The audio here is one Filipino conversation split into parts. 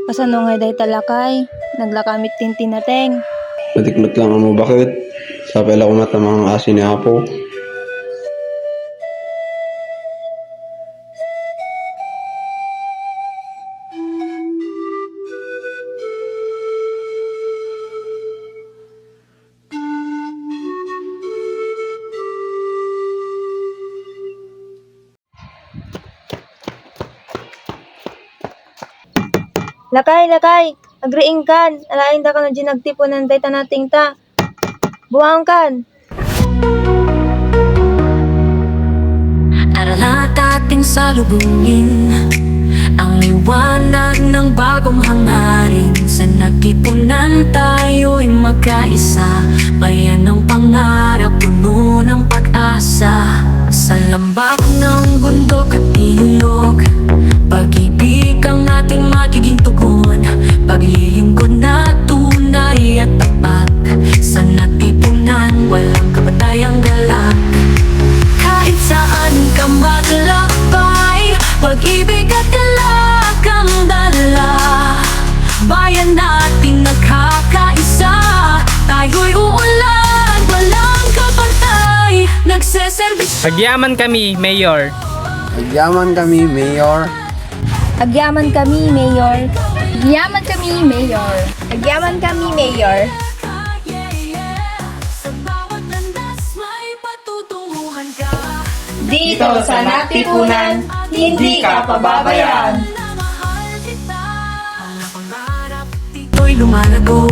Kasano nga day talakay, naglakamit tintin nateng. Matiklot lang mo bakit? Sa pala ko matamang asin ni Apo. Lakay, agriing kan, alain da ka na nagtipunan day tanating ta. Buwang kan. Aralat ating salubungin ang liwanag ng bagong hangarin. Sa nagtipunan tayo'y magkaisa, bayan ng pangarap, puno ng pag-asa. Sa lambak ng bundok at ilog, pag-ibig ang ating magiging tugon. Paglilingkod na tunay at tapat, sa nagtipunan walang kabatayang galak. Kahit saan ka maglakbay, pag-ibig at galak ang dala. Bayan nating nagkakaisa, tayo'y uulan, walang kapantay, nagseserbisyo. Agyaman kami, Mayor. Agyaman kami, Mayor. Agyaman kami, Mayor. Agyaman kami, Mayor. Agyaman kami, Mayor. Sa bawat landas may patutunguhan ka. Dito sa Nagtipunan, hindi ka pababayaan. Na mahal kita, ang pangarap dito'y lumalago.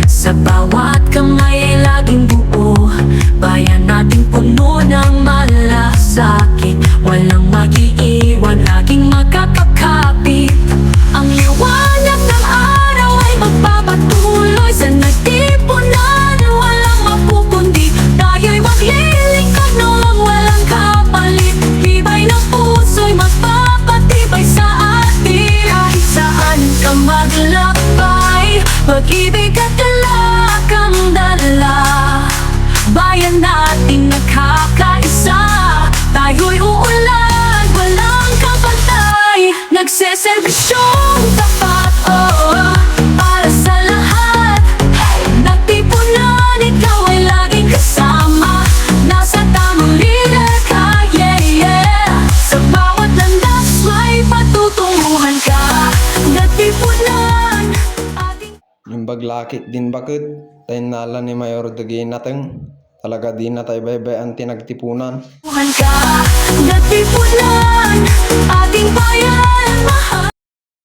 Sa bawat kamay ay laging buo, bayan nating puno ng malasakit. Walang mag-iiwan, laging makakakapit. Ang liwanag ng araw ay magpapatuloy. Sa nagtipunan, walang mapupundi. Tayo'y maglilingkod noong walang kapalit. Tibay ng puso'y magpapatibay sa atin. Kahit saan ka maglakbay, pag-ibig at galak ang dala. Bayan nating nagkakaisa, tayo'y uulan, walang kapantay, nagseserbisyong tapat, para sa lahat. Nagtipunan, ikaw ay laging kasama, nasa tamang linya ka, Sa bawat landas may patutunguhan ka. Nagtipunan, ating Yung baglakit din bakit? Tayo nala ni Mayor Dagin nateng. Talaga di na tayo baybayan tinagtipunan. Nagtipunan, ating bayan, mahal.